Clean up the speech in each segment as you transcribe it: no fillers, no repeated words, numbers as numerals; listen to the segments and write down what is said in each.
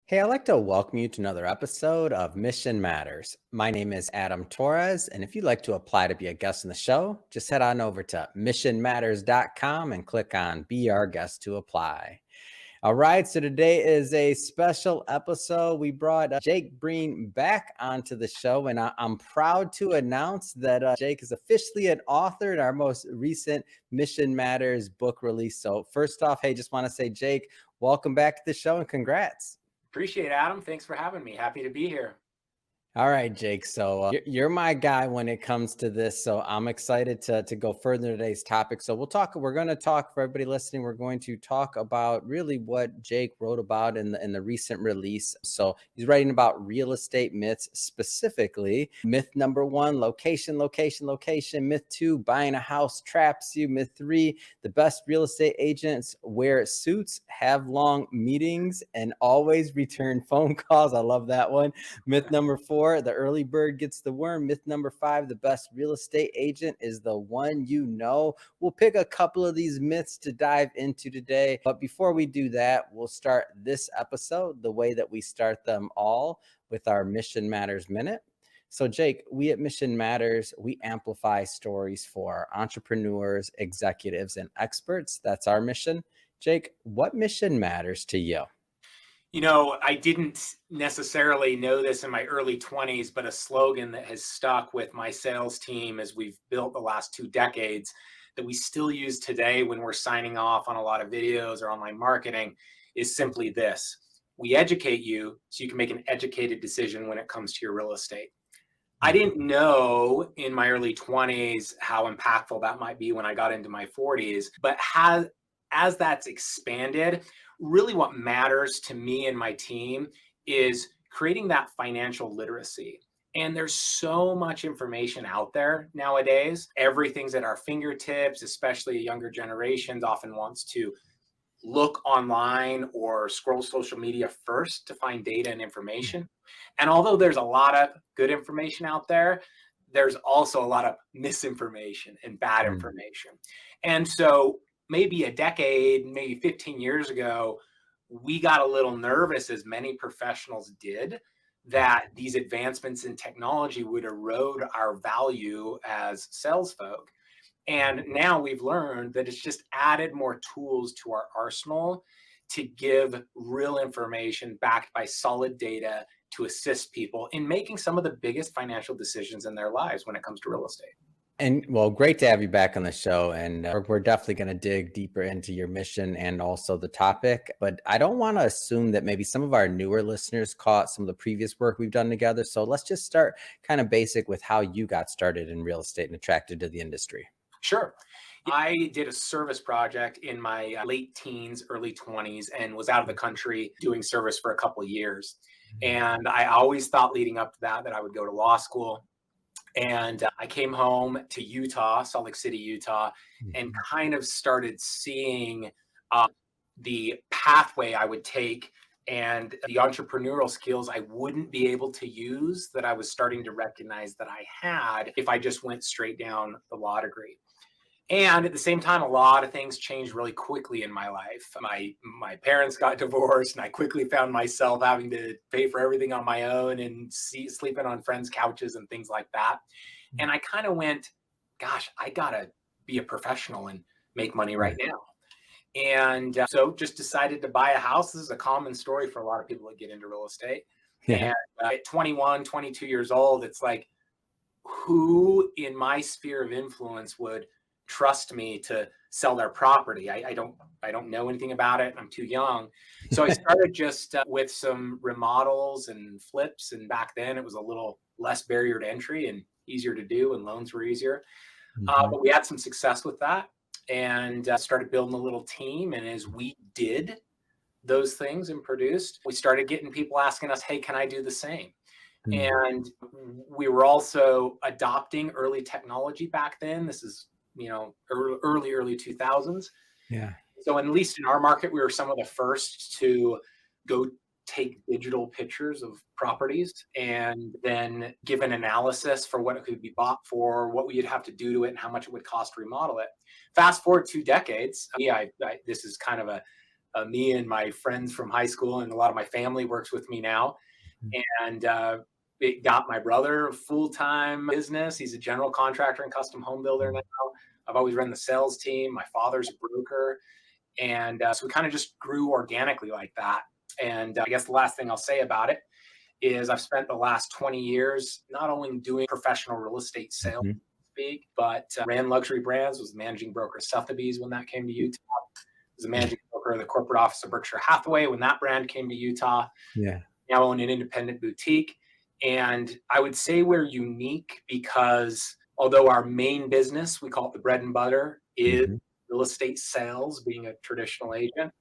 Hey, I'd like to welcome you to another episode of Mission Matters. My name is Adam Torres, and if you'd like to apply to be a guest on the show, just head on over to missionmatters.com and click on Be Our Guest to apply. All right, so today is a special episode. We brought Jake Breen back onto the show, and I'm proud to announce that Jake is officially an author in our most recent Mission Matters book release. So, first off, hey, just want to say, Jake, welcome back to the show and congrats. Appreciate it, Adam. Thanks for having me. Happy to be here. All right, Jake. So you're my guy when it comes to this. So I'm excited to go further today's topic. So we're going to talk for everybody listening. We're going to talk about really what Jake wrote about in the recent release. So he's writing about real estate myths, specifically myth number 1, location, location, location. Myth 2, buying a house traps you. Myth 3, the best real estate agents wear suits, have long meetings, and always return phone calls. I love that one. Myth number 4, the early bird gets the worm. Myth number 5, the best real estate agent is the one you know. We'll pick a couple of these myths to dive into today. But before we do that, we'll start this episode the way that we start them all, with our Mission Matters Minute. So, Jake, we at Mission Matters, we amplify stories for entrepreneurs, executives, and experts. That's our mission. Jake, what mission matters to you? I didn't necessarily know this in my early 20s, but a slogan that has stuck with my sales team as we've built the last 2 decades that we still use today when we're signing off on a lot of videos or online marketing is simply this: we educate you so you can make an educated decision when it comes to your real estate. I didn't know in my early 20s how impactful that might be when I got into my 40s, but as that's expanded, really what matters to me and my team is creating that financial literacy. And there's so much information out there nowadays. Everything's at our fingertips, especially younger generations often wants to look online or scroll social media first to find data and information. And although there's a lot of good information out there, there's also a lot of misinformation and bad information. And so maybe a decade, maybe 15 years ago, we got a little nervous, as many professionals did, that these advancements in technology would erode our value as sales folk. And now we've learned that it's just added more tools to our arsenal to give real information backed by solid data to assist people in making some of the biggest financial decisions in their lives when it comes to real estate. And well, great to have you back on the show. And we're definitely going to dig deeper into your mission and also the topic. But I don't want to assume that maybe some of our newer listeners caught some of the previous work we've done together. So let's just start kind of basic with how you got started in real estate and attracted to the industry. Sure. I did a service project in my late teens, early 20s, and was out of the country doing service for a couple of years. And I always thought leading up to that I would go to law school. And I came home to Utah, Salt Lake City, Utah, and kind of started seeing the pathway I would take and the entrepreneurial skills I wouldn't be able to use that I was starting to recognize that I had if I just went straight down the law degree. And at the same time, a lot of things changed really quickly in my life. My parents got divorced, and I quickly found myself having to pay for everything on my own and sleeping on friends' couches and things like that. And I kind of went, gosh, I got to be a professional and make money right now. And so just decided to buy a house. This is a common story for a lot of people that get into real estate. Yeah. And at 21, 22 years old, it's like, who in my sphere of influence would trust me to sell their property? I don't know anything about it. I'm too young. So I started just with some remodels and flips. And back then it was a little less barrier to entry and easier to do, and loans were easier. But we had some success with that, and started building a little team. And as we did those things and produced, we started getting people asking us, hey, can I do the same? And we were also adopting early technology back then. This is early 2000s. Yeah. So at least in our market, we were some of the first to go take digital pictures of properties and then give an analysis for what it could be bought for, what we'd have to do to it, and how much it would cost to remodel it. Fast forward 2 decades. This is kind of me and my friends from high school, and a lot of my family works with me now. And it got my brother a full-time business. He's a general contractor and custom home builder now. I've always run the sales team. My father's a broker. And so we kind of just grew organically like that. And I guess the last thing I'll say about it is I've spent the last 20 years not only doing professional real estate sales, but ran luxury brands, was the managing broker of Sotheby's when that came to Utah. Was the managing broker of the corporate office of Berkshire Hathaway when that brand came to Utah. Yeah. Now own an independent boutique. And I would say we're unique because although our main business, we call it the bread and butter, is real estate sales, being a traditional agent,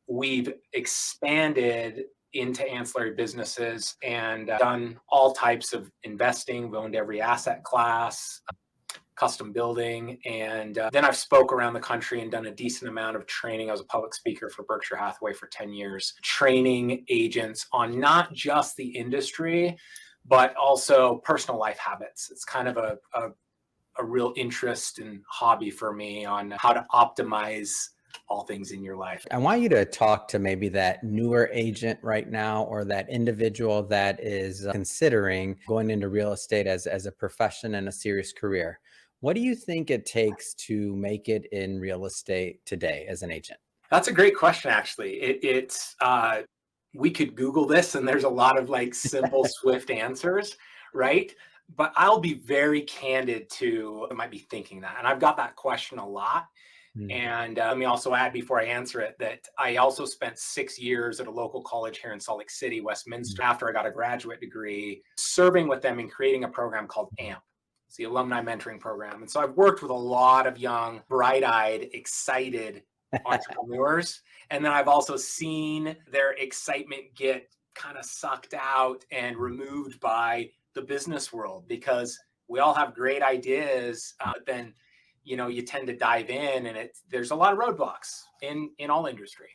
we've expanded into ancillary businesses and done all types of investing. We've owned every asset class, custom building. And then I've spoke around the country and done a decent amount of training. I was a public speaker for Berkshire Hathaway for 10 years, training agents on not just the industry, but also personal life habits. It's kind of a real interest and hobby for me on how to optimize all things in your life. I want you to talk to maybe that newer agent right now, or that individual that is considering going into real estate as a profession and a serious career. What do you think it takes to make it in real estate today as an agent? That's a great question, actually. We could Google this and there's a lot of like simple, swift answers, right? But I'll be very candid I might be thinking that. And I've got that question a lot. And let me also add before I answer it that I also spent 6 years at a local college here in Salt Lake City, Westminster, after I got a graduate degree, serving with them and creating a program called AMP. It's the Alumni Mentoring Program. And so I've worked with a lot of young, bright-eyed, excited entrepreneurs. And then I've also seen their excitement get kind of sucked out and removed by the business world, because we all have great ideas, but then you tend to dive in, and there's a lot of roadblocks in all industry.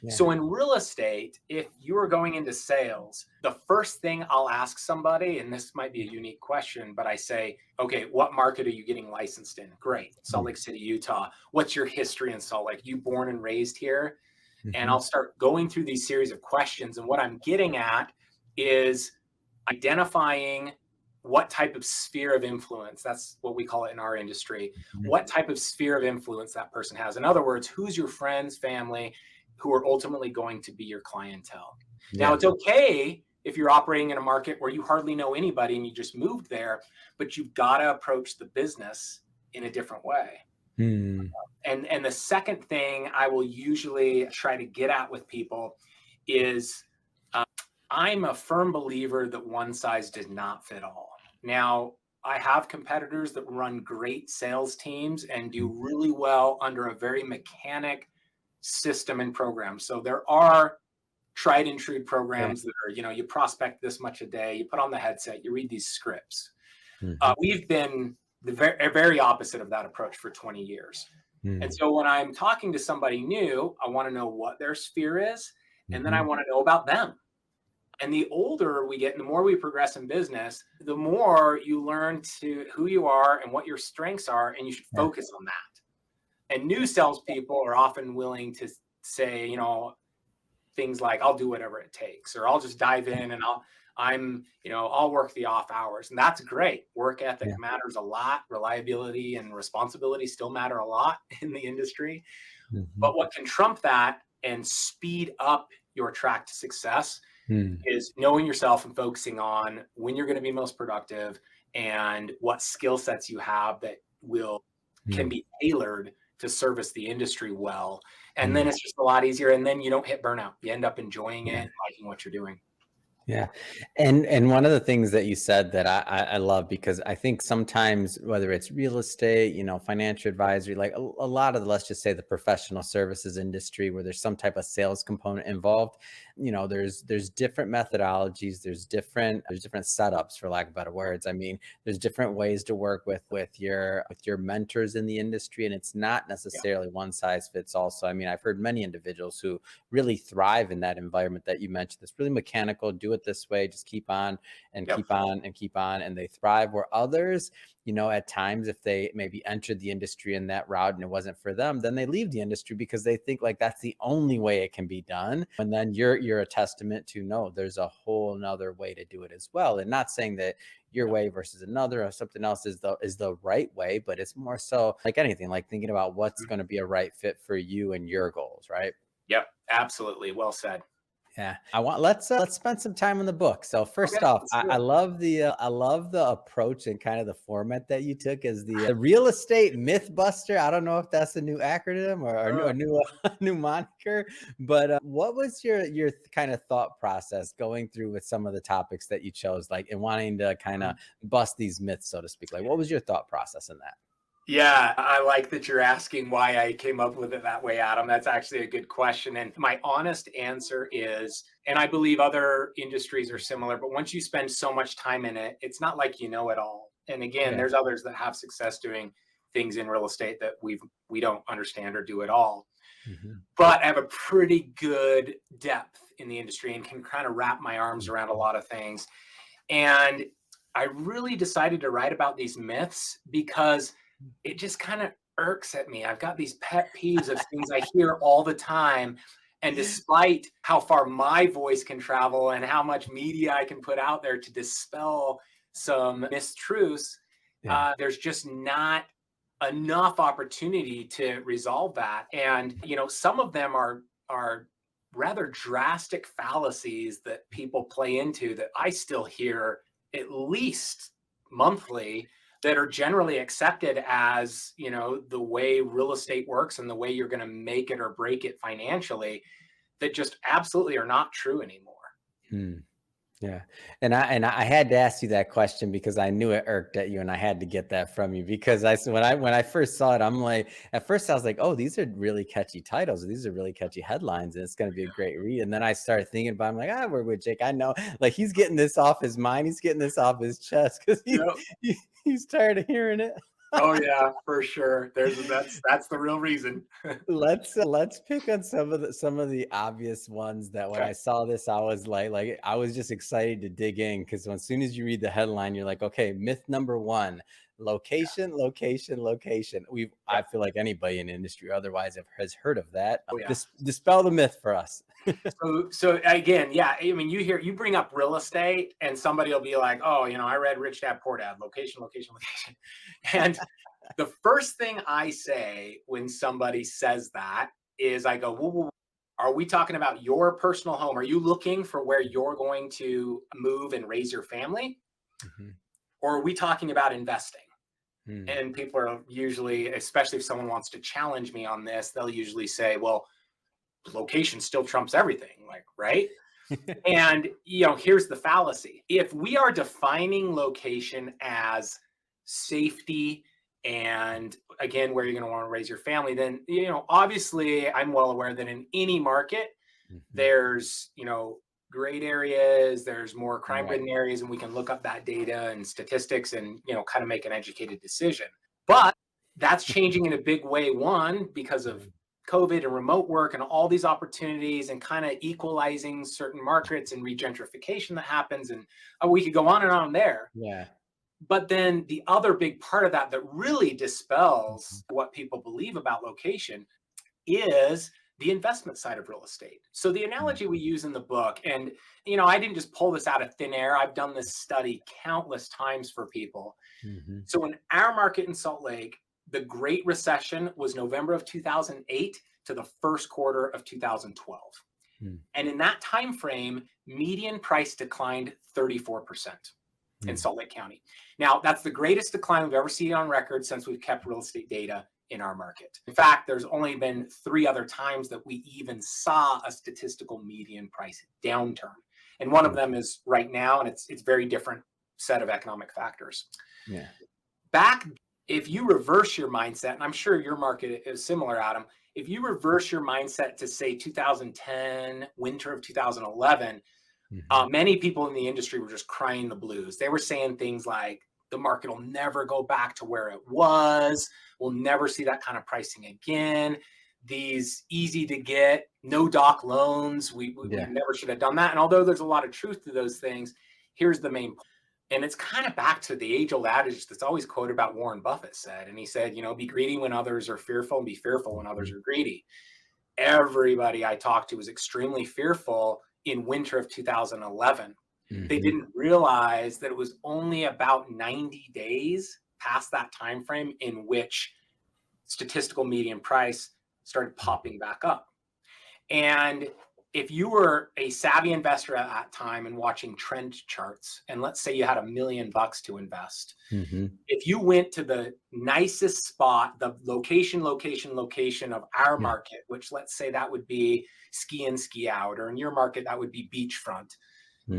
Yeah. So in real estate, if you are going into sales, the first thing I'll ask somebody, and this might be a unique question, but I say, okay, what market are you getting licensed in? Great. Salt Lake City, Utah. What's your history in Salt Lake? You born and raised here? And I'll start going through these series of questions. And what I'm getting at is identifying what type of sphere of influence, that's what we call it in our industry, what type of sphere of influence that person has. In other words, who's your friends, family, who are ultimately going to be your clientele. Yeah. Now, it's okay if you're operating in a market where you hardly know anybody and you just moved there, but you've got to approach the business in a different way. And the second thing I will usually try to get at with people is I'm a firm believer that one size does not fit all. Now, I have competitors that run great sales teams and do really well under a very mechanic system and program. So there are tried and true programs that are, you prospect this much a day, you put on the headset, you read these scripts. We've been the very opposite of that approach for 20 years. And so when I'm talking to somebody new, I want to know what their sphere is, and then I want to know about them. And the older we get and the more we progress in business, the more you learn to who you are and what your strengths are, and you should focus on that. And new salespeople are often willing to say, things like, I'll do whatever it takes, or I'll just dive in and I'll work the off hours. And that's great. Work ethic matters a lot. Reliability and responsibility still matter a lot in the industry. But what can trump that and speed up your track to success is knowing yourself and focusing on when you're going to be most productive and what skill sets you have that can be tailored to service the industry well. And then it's just a lot easier. And then you don't hit burnout. You end up enjoying it, liking what you're doing. Yeah. And one of the things that you said that I love, because I think sometimes, whether it's real estate, financial advisory, like a lot of, let's just say, the professional services industry, where there's some type of sales component involved, there's different methodologies, there's different setups, for lack of better words. I mean, there's different ways to work with your mentors in the industry, and it's not necessarily one size fits all. So, I mean, I've heard many individuals who really thrive in that environment that you mentioned, that's really mechanical, do it it this way, just keep on and Yep. keep on and keep on, and they thrive. Where others, at times, if they maybe entered the industry in that route and it wasn't for them, then they leave the industry because they think like that's the only way it can be done. And then you're a testament to, no, there's a whole nother way to do it as well. And not saying that your way versus another or something else is the right way, but it's more so like anything, like thinking about what's going to be a right fit for you and your goals, right? Yep. Absolutely. Well said. Yeah, let's spend some time in the book. So first Okay. off, Let's do I it. love the approach and kind of the format that you took as the real estate myth buster. I don't know if that's a new acronym or a new new moniker, but what was your kind of thought process going through with some of the topics that you chose, like and wanting to kind of bust these myths, so to speak? Like, what was your thought process in that? Yeah, I like that you're asking why I came up with it that way, Adam. That's actually a good question. And my honest answer is, and I believe other industries are similar, but once you spend so much time in it, it's not like you know it all. And again, Yeah. there's others that have success doing things in real estate that we don't understand or do at all. Mhm. But I have a pretty good depth in the industry and can kind of wrap my arms around a lot of things. And I really decided to write about these myths because it just kind of irks at me. I've got these pet peeves of things I hear all the time. And despite how far my voice can travel and how much media I can put out there to dispel some mistruths, Yeah. there's just not enough opportunity to resolve that. And some of them are rather drastic fallacies that people play into that I still hear at least monthly, that are generally accepted as the way real estate works and the way you're going to make it or break it financially, that just absolutely are not true anymore. Hmm. Yeah. And I had to ask you that question because I knew it irked at you, and I had to get that from you because when I first saw it, I'm like, at first I was like, oh, these are really catchy titles. These are really catchy headlines, and it's going to be a great read. And then I started thinking about it, I'm like, we're with Jake. I know, like, he's getting this off his mind. He's getting this off his chest because Yep. he's tired of hearing it. Oh yeah, for sure. That's the real reason. Let's pick on some of the obvious ones that when Okay. I saw this, I was like I was just excited to dig in because as soon as you read the headline, you're like, okay, myth number one, location, location, location. I Yep. feel like anybody in the industry otherwise has heard of that. Oh yeah. Dispel the myth for us. So again, yeah, I mean, you bring up real estate and somebody will be like, oh, I read Rich Dad Poor Dad, location, location, location. And the first thing I say when somebody says that is I go, whoa, whoa, whoa, are we talking about your personal home? Are you looking for where you're going to move and raise your family? Mhm. Or are we talking about investing? Hmm. And people are usually, especially if someone wants to challenge me on this, they'll usually say, well, location still trumps everything, like, right? And here's the fallacy. If we are defining location as safety and again where you're going to want to raise your family, then obviously I'm well aware that in any market Mhm. there's great areas, there's more crime Right. ridden areas, and we can look up that data and statistics and kind of make an educated decision. But that's changing in a big way, one because of COVID and remote work and all these opportunities and kind of equalizing certain markets and regentrification that happens. And we could go on and on there. Yeah. But then the other big part of that that really Mhm. dispels what people believe about location is the investment side of real estate. So the analogy we use in the book, and I didn't just pull this out of thin air. I've done this study countless times for people. Mhm. So in our market in Salt Lake, the Great Recession was November of 2008 to the first quarter of 2012. Mhm. And in that time frame, median price declined 34% in Mhm. Salt Lake County. Now, that's the greatest decline we've ever seen on record since we've kept real estate data in our market. In fact, there's only been 3 other times that we even saw a statistical median price downturn. And one of them is right now, and it's very different set of economic factors. Yeah. Back, if you reverse your mindset, and I'm sure your market is similar, Adam, if you reverse your mindset to say 2010, winter of 2011, Mhm. many people in the industry were just crying the blues. They were saying things like, the market will never go back to where it was. We'll never see that kind of pricing again. these easy to get, no doc loans. We never should have done that. And although there's a lot of truth to those things, here's the main point. And it's kind of back to the age old adage that's always quoted about Warren Buffett said. And he said, be greedy when others are fearful and be fearful when others are greedy. Everybody I talked to was extremely fearful in winter of 2011. They didn't realize that it was only about 90 days past that time frame in which statistical median price started popping back up. And if you were a savvy investor at that time and watching trend charts, and let's say you had $1 million to invest, if you went to the nicest spot, the location of our market, which let's say that would be ski in, ski out, or in your market, that would be beachfront.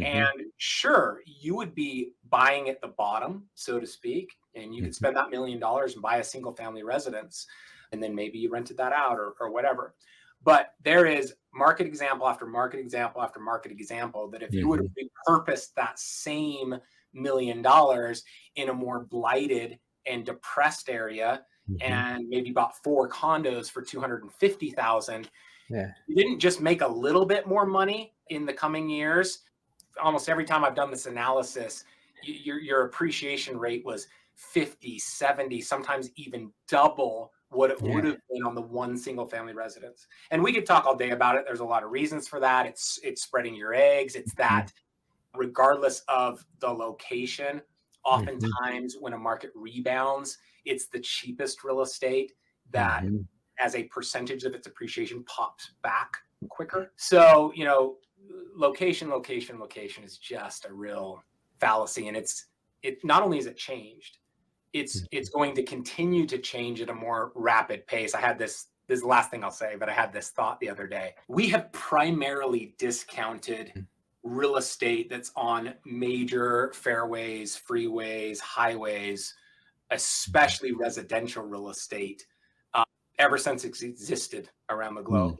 And sure, you would be buying at the bottom, so to speak, and you could spend that $1 million and buy a single family residence, and then maybe you rented that out or whatever. But there is market example after market example after market example that if you would have repurposed that same $1 million in a more blighted and depressed area and maybe bought 4 condos for $250,000, you didn't just make a little bit more money in the coming years. Almost every time I've done this analysis, your appreciation rate was 50, 70, sometimes even double what it would have been on the one single family residence. And we could talk all day about it. There's a lot of reasons for that. It's spreading your eggs. It's that regardless of the location, oftentimes when a market rebounds, it's the cheapest real estate that as a percentage of its appreciation pops back quicker. So, location is just a real fallacy. And it not only is it changed, it's going to continue to change at a more rapid pace. I had this is the last thing I'll say, but I had this thought the other day. We have primarily discounted real estate that's on major fairways, freeways, highways, especially residential real estate, ever since it's existed around the globe.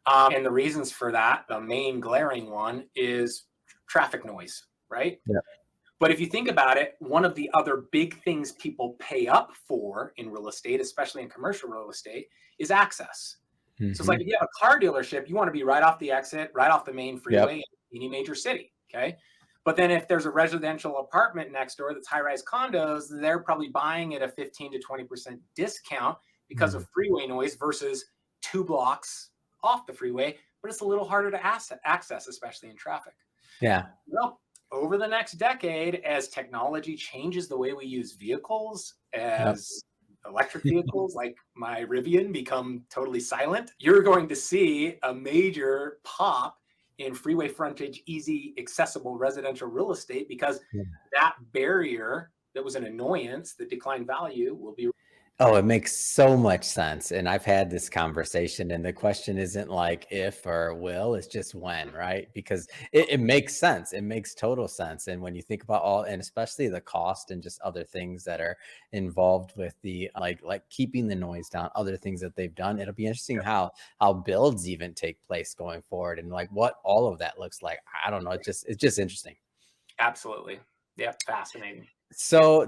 And the reasons for that, the main glaring one is traffic noise, right? Yeah. But if you think about it, one of the other big things people pay up for in real estate, especially in commercial real estate, is access. So it's like if you have a car dealership, you want to be right off the exit, right off the main freeway in any major city, okay? But then if there's a residential apartment next door that's high-rise condos, they're probably buying at a 15 to 20% discount because of freeway noise versus 2 blocks off the freeway, but it's a little harder to access, especially in traffic. Yeah. Well, over the next decade, as technology changes the way we use vehicles, as electric vehicles like my Rivian become totally silent, you're going to see a major pop in freeway frontage, easy, accessible residential real estate because that barrier that was an annoyance that declined value will be. Oh, it makes so much sense. And I've had this conversation, and the question isn't like if or will, it's just when, right? Because it makes sense. It makes total sense. And when you think about all, and especially the cost and just other things that are involved with the like keeping the noise down, other things that they've done, it'll be interesting how builds even take place going forward and like what all of that looks like. I don't know. It's just interesting. Absolutely. Yeah. Fascinating. So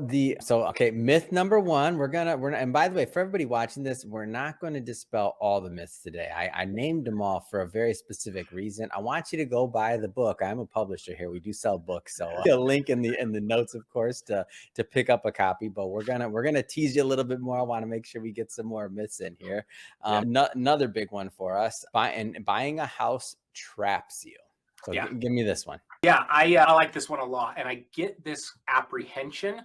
okay, myth number 1, we're gonna, and by the way, for everybody watching this, we're not going to dispel all the myths today. I named them all for a very specific reason. I want you to go buy the book. I'm a publisher here. We do sell books, so a link in the notes, of course, to pick up a copy. But we're gonna tease you a little bit more. I want to make sure we get some more myths in here. Another big one for us: buying a house traps you. So give me this one. Yeah, I like this one a lot. And I get this apprehension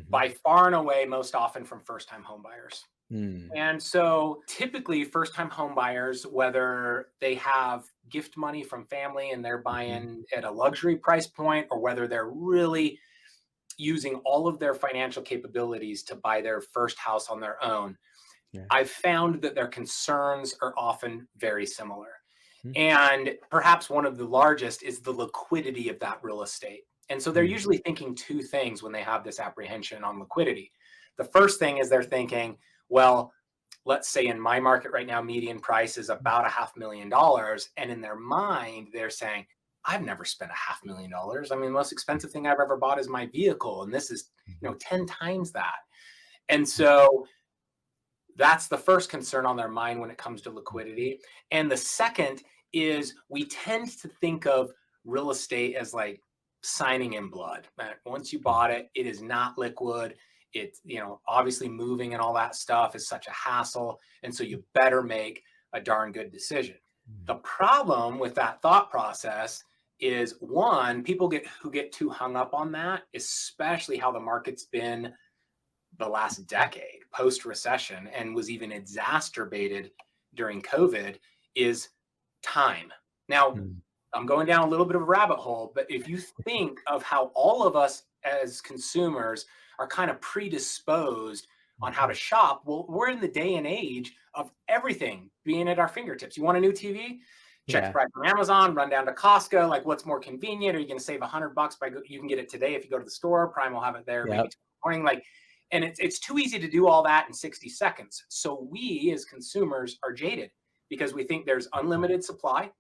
by far and away most often from first-time home buyers. And so typically first-time home buyers, whether they have gift money from family and they're buying at a luxury price point, or whether they're really using all of their financial capabilities to buy their first house on their own, I've found that their concerns are often very similar. And perhaps one of the largest is the liquidity of that real estate. And so they're usually thinking 2 things when they have this apprehension on liquidity. The first thing is they're thinking, well, let's say in my market right now, median price is about $500,000. And in their mind, they're saying, I've never spent $500,000. I mean, the most expensive thing I've ever bought is my vehicle. And this is, 10 times that. And so That's the first concern on their mind when it comes to liquidity. And the second is we tend to think of real estate as like signing in blood. Once you bought it, it is not liquid. It's, obviously moving and all that stuff is such a hassle. And so you better make a darn good decision. The problem with that thought process is, one, people who get too hung up on that, especially how the market's been the last decade post-recession and was even exacerbated during COVID, is time. Now, I'm going down a little bit of a rabbit hole, but if you think of how all of us as consumers are kind of predisposed on how to shop, well, we're in the day and age of everything being at our fingertips. You want a new TV? Check the price on Amazon, run down to Costco. Like, what's more convenient? Are you going to save $100 you can get it today if you go to the store? Prime will have it there maybe tomorrow morning. And it's too easy to do all that in 60 seconds. So we as consumers are jaded because we think there's unlimited supply,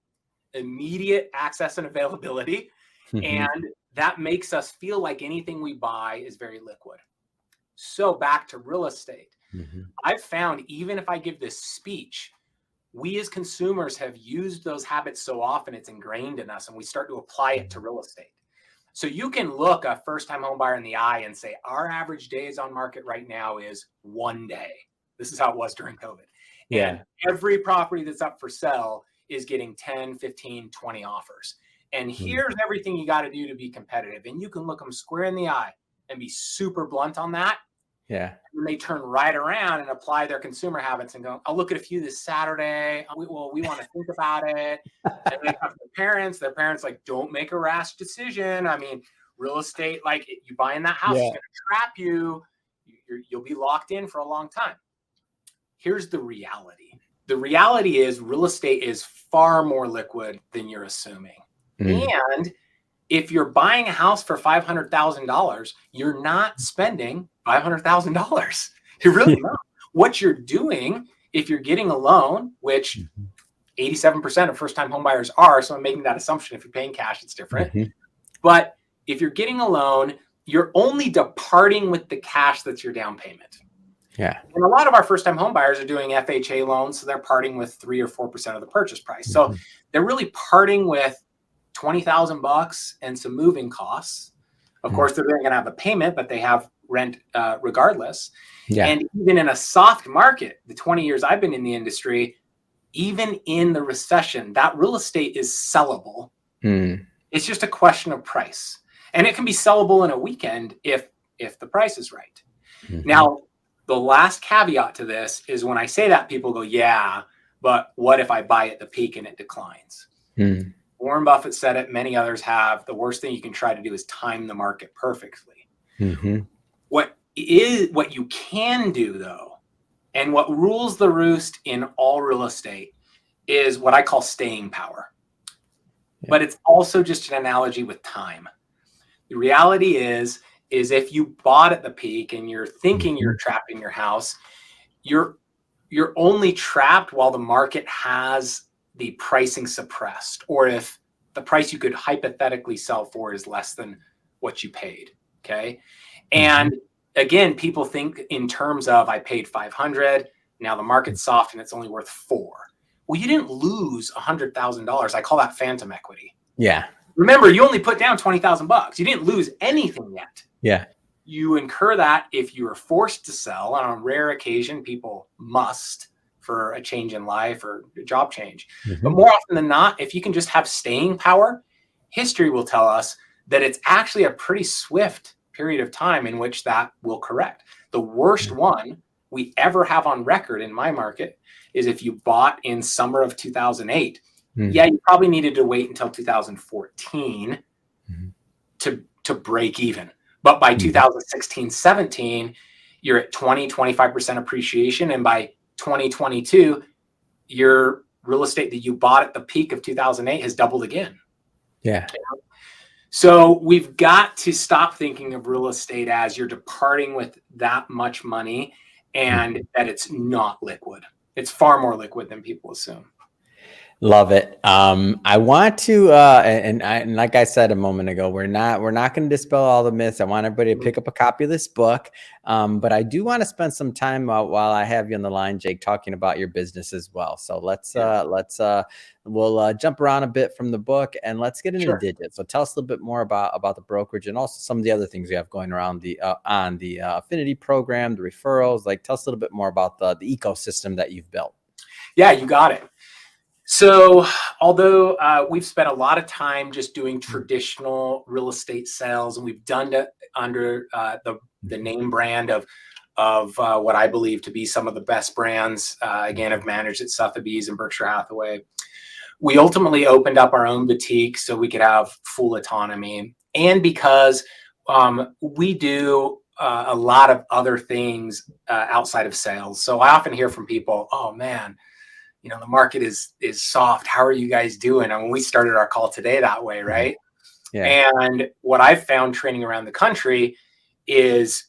immediate access and availability. And that makes us feel like anything we buy is very liquid. So back to real estate. I've found, even if I give this speech, we as consumers have used those habits so often, it's ingrained in us, and we start to apply it to real estate. So you can look a first-time home buyer in the eye and say, our average days on market right now is 1 day. This is how it was during COVID. And every property that's up for sale is getting 10, 15, 20 offers. And here's everything you got to do to be competitive. And you can look them square in the eye and be super blunt on that. And they turn right around and apply their consumer habits and go, I'll look at a few this Saturday. We want to think about it. And they talk to their parents like, don't make a rash decision. I mean, real estate, like, you buying that house is going to trap you. You'll be locked in for a long time. Here's the reality. The reality is real estate is far more liquid than you're assuming. And if you're buying a house for $500,000, you're not spending $500,000. You're really not. What you're doing, if you're getting a loan, which 87% of first-time home buyers are, so I'm making that assumption. If you're paying cash, it's different. But if you're getting a loan, you're only departing with the cash that's your down payment. And a lot of our first-time home buyers are doing FHA loans, so they're parting with 3 or 4% of the purchase price. So they're really parting with $20,000 and some moving costs. Of course, they're going to have a payment, but they have rent regardless. And even in a soft market, the 20 years I've been in the industry, even in the recession, that real estate is sellable. It's just a question of price. And it can be sellable in a weekend if the price is right. Now, the last caveat to this is when I say that, people go, yeah, but what if I buy at the peak and it declines? Warren Buffett said it, many others have. The worst thing you can try to do is time the market perfectly. What you can do, though, and what rules the roost in all real estate is what I call staying power. But it's also just an analogy with time. The reality is if you bought at the peak and you're thinking you're trapped in your house, you're only trapped while the market has the pricing suppressed, or if the price you could hypothetically sell for is less than what you paid. Okay. And again, people think in terms of, I paid 500. Now the market's soft and it's only worth 4. Well, you didn't lose $100,000. I call that phantom equity. Remember, you only put down $20,000. You didn't lose anything yet. You incur that if you are forced to sell. On a rare occasion, people must for a change in life or a job change. But more often than not, if you can just have staying power, history will tell us that it's actually a pretty swift period of time in which that will correct. The worst one we ever have on record in my market is if you bought in summer of 2008. You probably needed to wait until 2014 to break even. But by 2016, 17, you're at 25% appreciation. And by 2022, your real estate that you bought at the peak of 2008 has doubled again. So we've got to stop thinking of real estate as you're departing with that much money and that it's not liquid. It's far more liquid than people assume. Love it. I want to, and like I said a moment ago, we're not going to dispel all the myths. I want everybody to pick up a copy of this book. But I do want to spend some time while I have you on the line, Jake, talking about your business as well. So we'll jump around a bit from the book and let's get into Dijjit. So tell us a little bit more about the brokerage and also some of the other things you have going around the on the affinity program, the referrals. Like, tell us a little bit more about the ecosystem that you've built. Yeah, you got it. So although we've spent a lot of time just doing traditional real estate sales, and we've done it under the name brand of what I believe to be some of the best brands, again, I've managed at Sotheby's and Berkshire Hathaway. We ultimately opened up our own boutique so we could have full autonomy. And because we do a lot of other things outside of sales. So I often hear from people, oh man, you know, the market is soft. How are you guys doing? I mean, we started our call today that way, right? Yeah. And what I've found training around the country is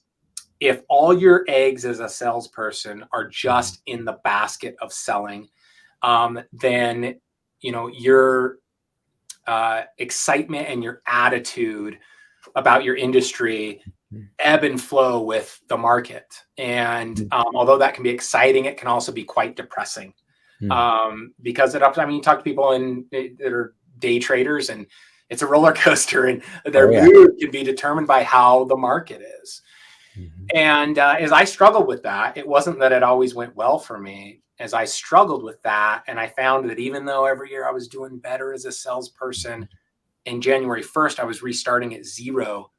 if all your eggs as a salesperson are just in the basket of selling, then, you know, your excitement and your attitude about your industry ebb and flow with the market. And although that can be exciting, it can also be quite depressing. Because I mean, you talk to people that are day traders and it's a roller coaster and their mood can be determined by how the market is. And as I struggled with that, it wasn't that it always went well for me. As I struggled with that, and I found that even though every year I was doing better as a salesperson, in January 1st, I was restarting at zero.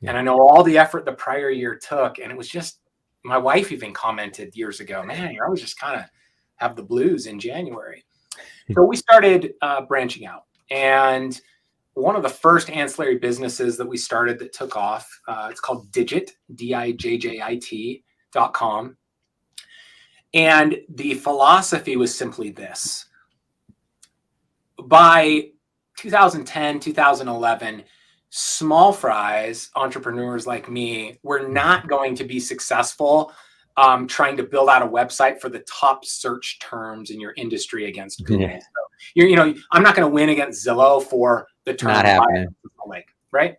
And I know all the effort the prior year took. And it was just, my wife even commented years ago, man, you're always just kind of have the blues in January. So we started branching out. And one of the first ancillary businesses that we started that took off, it's called Dijjit, DIJJIT.com. And the philosophy was simply this. By 2010, 2011, small fries entrepreneurs like me were not going to be successful trying to build out a website for the top search terms in your industry against Google. So you know, I'm not going to win against Zillow for the term, not happening. Right?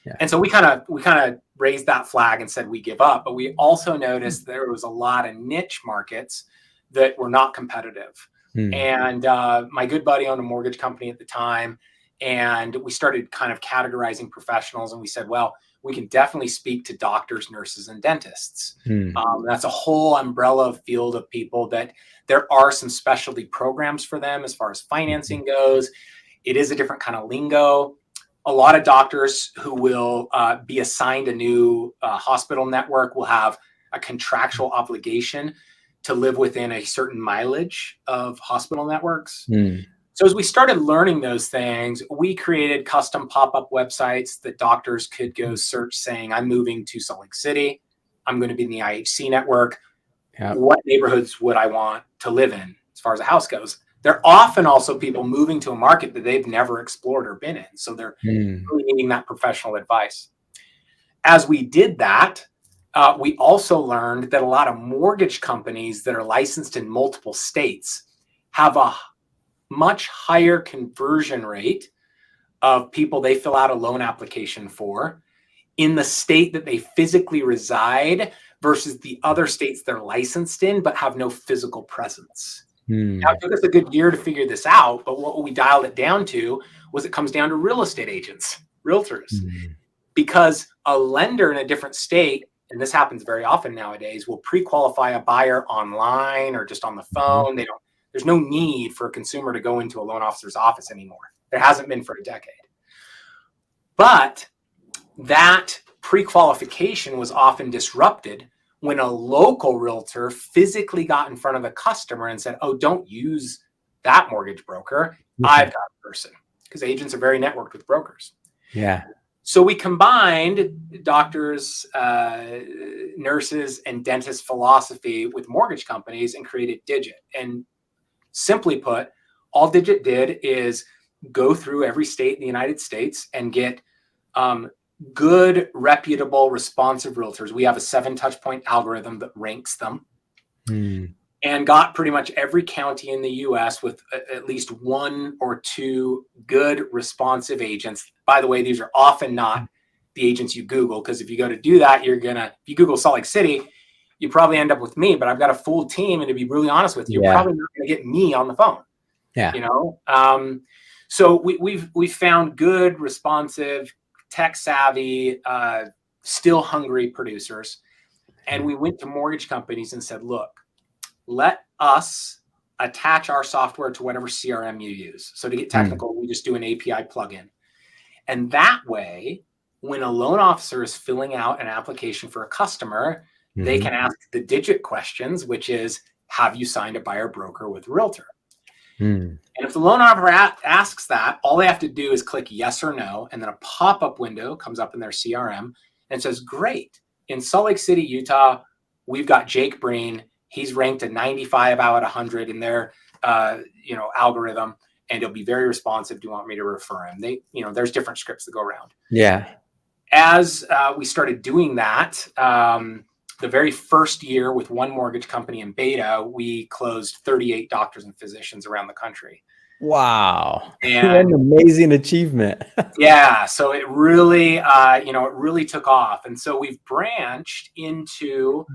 Yeah. And so we kind of raised that flag and said we give up. But we also noticed there was a lot of niche markets that were not competitive. And my good buddy owned a mortgage company at the time, and we started kind of categorizing professionals. And we said, well, we can definitely speak to doctors, nurses, and dentists. That's a whole umbrella field of people that there are some specialty programs for them as far as financing goes. It is a different kind of lingo. A lot of doctors who will be assigned a new hospital network will have a contractual obligation to live within a certain mileage of hospital networks. So as we started learning those things, we created custom pop-up websites that doctors could go search saying, I'm moving to Salt Lake City. I'm going to be in the IHC network. What neighborhoods would I want to live in as far as a house goes? They're often also people moving to a market that they've never explored or been in. So they're really needing that professional advice. As we did that, we also learned that a lot of mortgage companies that are licensed in multiple states have a much higher conversion rate of people they fill out a loan application for in the state that they physically reside versus the other states they're licensed in but have no physical presence. Now, it took us a good year to figure this out, but what we dialed it down to was it comes down to real estate agents, realtors, because a lender in a different state, and this happens very often nowadays, will pre-qualify a buyer online or just on the phone. There's no need for a consumer to go into a loan officer's office anymore. There hasn't been for a decade. But that pre-qualification was often disrupted when a local realtor physically got in front of the customer and said, oh, don't use that mortgage broker. I've got a person, because agents are very networked with brokers. Yeah. So we combined doctors, nurses, and dentists philosophy with mortgage companies and created Dijjit. And simply put, all Dijjit did is go through every state in the United States and get good, reputable, responsive realtors. We have a 7 touch point algorithm that ranks them. and got pretty much every county in the US with at least 1 or 2 good responsive agents. By the way, these are often not the agents you Google, because if you go to do that, if you Google Salt Lake City, you probably end up with me, but I've got a full team. And to be really honest with you, you're probably not going to get me on the phone. Yeah. You know? So we've found good, responsive, tech savvy, still hungry producers. And we went to mortgage companies and said, look, let us attach our software to whatever CRM you use. So to get technical, we just do an API plugin. And that way, when a loan officer is filling out an application for a customer, they can ask the Dijjit questions, which is, have you signed a buyer broker with a realtor? And if the loan officer asks that, all they have to do is click yes or no. And then a pop-up window comes up in their CRM and says, great. In Salt Lake City, Utah, we've got Jake Breen. He's ranked a 95 out of 100 in their algorithm, and he'll be very responsive. Do you want me to refer him? There's different scripts that go around. Yeah. As we started doing that, the very first year with one mortgage company in beta, we closed 38 doctors and physicians around the country. Wow. And what an amazing achievement. Yeah. So it really, it really took off. And so we've branched into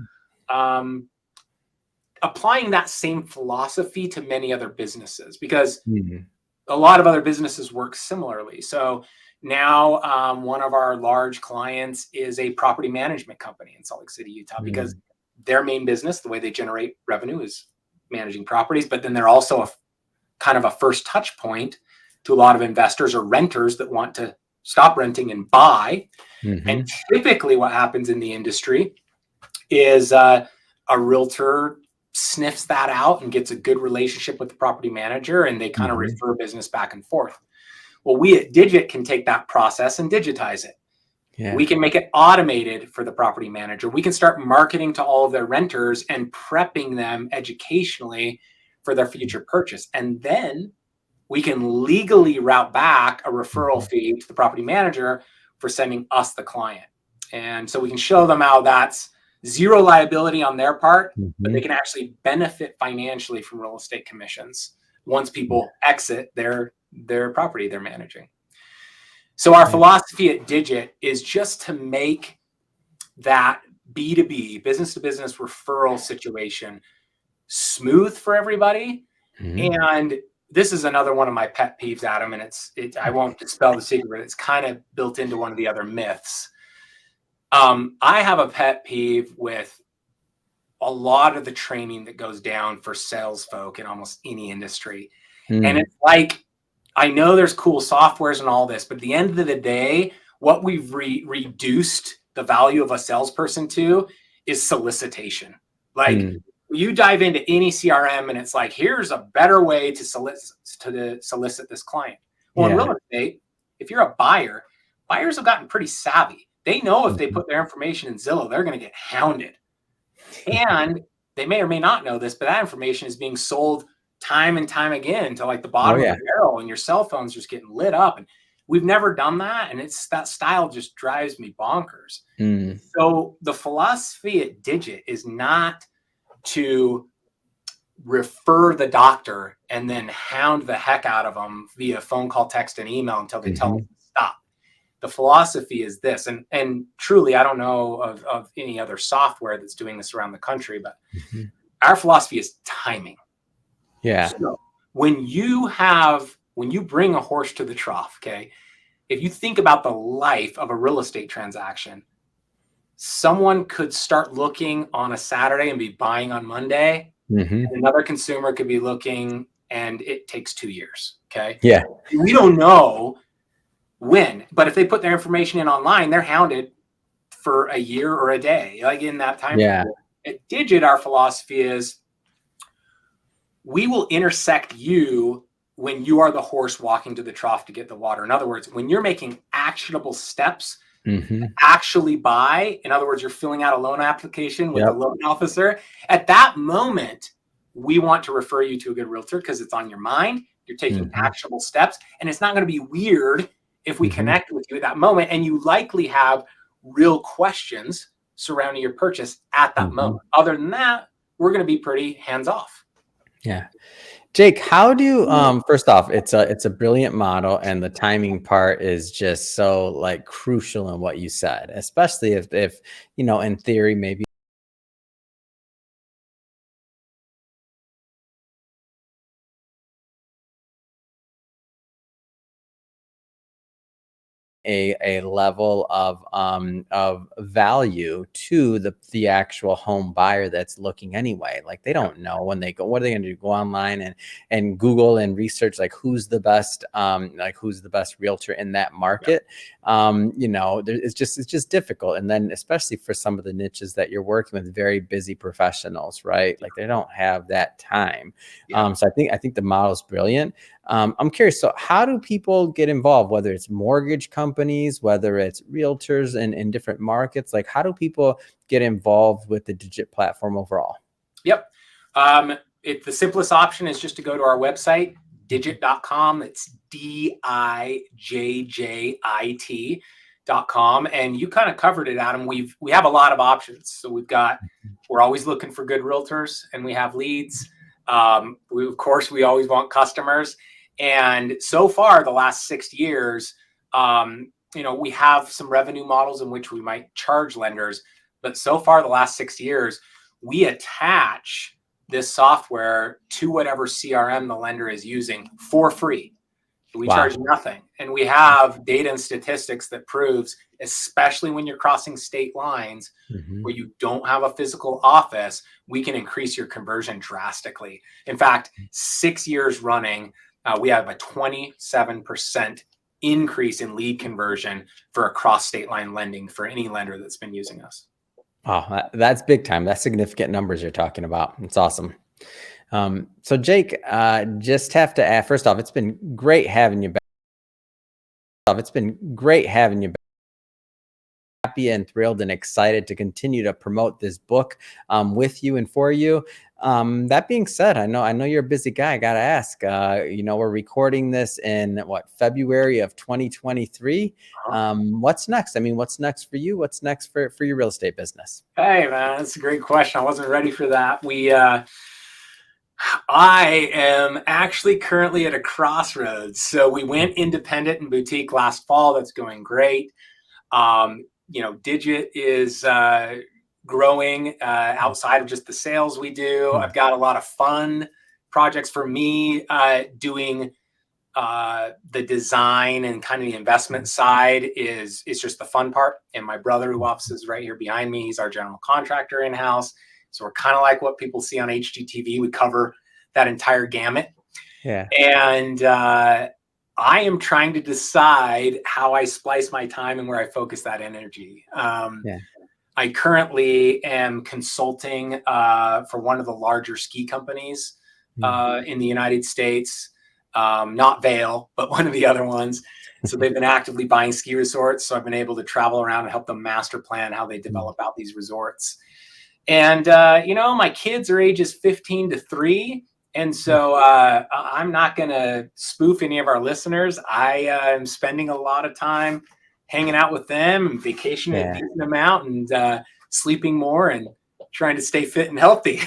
applying that same philosophy to many other businesses, because a lot of other businesses work similarly. So now one of our large clients is a property management company in Salt Lake City, Utah, because their main business, the way they generate revenue, is managing properties. But then they're also a kind of a first touch point to a lot of investors or renters that want to stop renting and buy. And typically what happens in the industry is a realtor sniffs that out and gets a good relationship with the property manager, and they kind of refer business back and forth. Well, we at Dijjit can take that process and digitize it. Yeah. We can make it automated for the property manager. We can start marketing to all of their renters and prepping them educationally for their future purchase. And then we can legally route back a referral fee to the property manager for sending us the client. And so we can show them how that's zero liability on their part, but they can actually benefit financially from real estate commissions once people exit their property they're managing. So our philosophy at Dijjit is just to make that B2B, business to business referral situation smooth for everybody. And this is another one of my pet peeves, Adam, and I won't dispel the secret, but it's kind of built into one of the other myths. I have a pet peeve with a lot of the training that goes down for sales folk in almost any industry. And it's like, I know there's cool softwares and all this, but at the end of the day, what we've reduced the value of a salesperson to is solicitation. Like you dive into any CRM and it's like, here's a better way to solicit this client. Well, in real estate, if you're a buyer, buyers have gotten pretty savvy. They know if they put their information in Zillow, they're going to get hounded. And they may or may not know this, but that information is being sold time and time again to like the bottom of the barrel, and your cell phone's just getting lit up. And we've never done that. And that style just drives me bonkers. So the philosophy at Dijjit is not to refer the doctor and then hound the heck out of them via phone call, text, and email until they tell them to stop. The philosophy is this, and truly, I don't know of any other software that's doing this around the country, but our philosophy is timing. Yeah. So when you bring a horse to the trough, okay, if you think about the life of a real estate transaction, someone could start looking on a Saturday and be buying on Monday. And another consumer could be looking and it takes 2 years. Okay. Yeah. We don't know when, but if they put their information in online, they're hounded for a year or a day, like in that time. Yeah. At Dijjit, our philosophy is we will intersect you when you are the horse walking to the trough to get the water. In other words, when you're making actionable steps, actually buy, in other words, you're filling out a loan application with a loan officer. At that moment, we want to refer you to a good realtor because it's on your mind. You're taking actionable steps, and it's not going to be weird if we connect with you at that moment, and you likely have real questions surrounding your purchase at that moment. Other than that, we're going to be pretty hands off. Yeah. Jake, how do you, first off, it's a brilliant model, and the timing part is just so like crucial in what you said, especially if, in theory, maybe a level of value to the actual home buyer that's looking anyway. Like they don't know when they go, what are they going to do? Go online and Google and research like who's the best realtor in that market. It's just difficult. And then especially for some of the niches that you're working with, very busy professionals, right? Like they don't have that time. So I think the model is brilliant. I'm curious. So how do people get involved, whether it's mortgage companies, whether it's realtors in different markets? Like how do people get involved with the Dijjit platform overall? Yep. The simplest option is just to go to our website, Dijjit.com. It's DIJJIT.com. And you kind of covered it, Adam. We have a lot of options. So we're always looking for good realtors, and we have leads. Of course, we always want customers. And so far, the last 6 years, we have some revenue models in which we might charge lenders. But so far, the last 6 years, we attach this software to whatever CRM the lender is using for free. We charge nothing. And we have data and statistics that proves, especially when you're crossing state lines where you don't have a physical office, we can increase your conversion drastically. In fact, 6 years running, we have a 27% increase in lead conversion for a cross state line lending for any lender that's been using us. Oh, that's big time. That's significant numbers you're talking about. It's awesome. So Jake, just have to add, first off, it's been great having you back. Happy and thrilled and excited to continue to promote this book with you and for you. That being said, I know you're a busy guy. I got to ask, we're recording this in February of 2023. What's next? I mean, what's next for you? What's next for your real estate business? Hey man, that's a great question. I wasn't ready for that. I am actually currently at a crossroads. So we went independent and boutique last fall. That's going great. Dijjit is growing outside of just the sales we do. I've got a lot of fun projects for me doing the design and kind of the investment side is just the fun part. And my brother, who offices right here behind me, he's our general contractor in-house. So we're kind of like what people see on HGTV. We cover that entire gamut. Yeah. And I am trying to decide how I splice my time and where I focus that energy. I currently am consulting for one of the larger ski companies in the United States. Not Vail, but one of the other ones. So they've been actively buying ski resorts. So I've been able to travel around and help them master plan how they develop out these resorts. And, my kids are ages 15 to 3. And so I'm not going to spoof any of our listeners. I am spending a lot of time hanging out with them and vacationing a decent amount and sleeping more and trying to stay fit and healthy.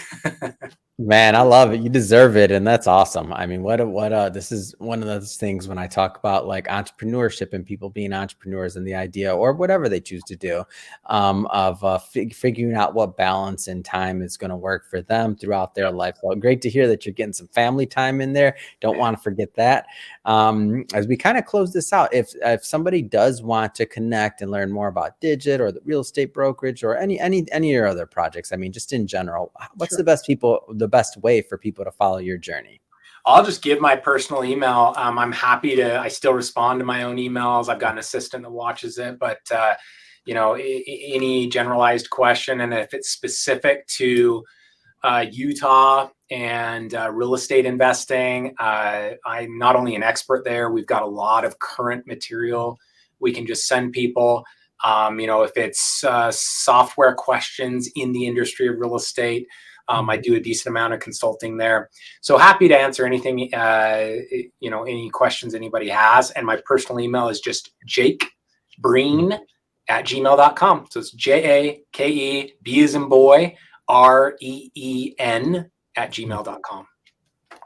Man, I love it. You deserve it. And that's awesome. I mean, this is one of those things when I talk about like entrepreneurship and people being entrepreneurs and the idea or whatever they choose to do of figuring out what balance and time is going to work for them throughout their life. So great to hear that you're getting some family time in there. Don't want to forget that. As we kind of close this out, if somebody does want to connect and learn more about Dijjit or the real estate brokerage or any of your other projects, I mean, just in general, what's the best way for people to follow your journey? I'll just give my personal email. I'm happy I still respond to my own emails. I've got an assistant that watches it, but any generalized question. And if it's specific to Utah and real estate investing, I'm not only an expert there, we've got a lot of current material we can just send people. If it's software questions in the industry of real estate, I do a decent amount of consulting there. So happy to answer anything, any questions anybody has. And my personal email is just jakebreen@gmail.com. So it's JAKE, B as in boy, reen@gmail.com.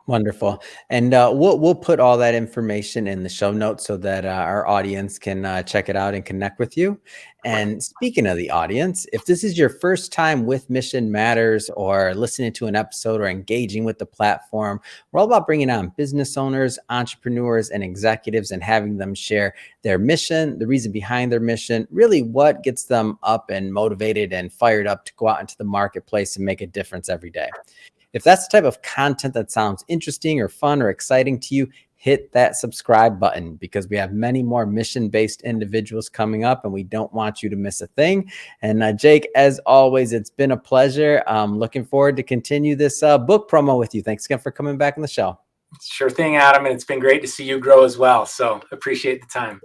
Wonderful. And we'll put all that information in the show notes so that our audience can check it out and connect with you. And speaking of the audience, if this is your first time with Mission Matters or listening to an episode or engaging with the platform, we're all about bringing on business owners, entrepreneurs, and executives and having them share their mission, the reason behind their mission, really what gets them up and motivated and fired up to go out into the marketplace and make a difference every day. If that's the type of content that sounds interesting or fun or exciting to you, hit that subscribe button because we have many more mission-based individuals coming up and we don't want you to miss a thing. And Jake, as always, it's been a pleasure. Looking forward to continue this book promo with you. Thanks again for coming back on the show. Sure thing, Adam. And it's been great to see you grow as well. So appreciate the time.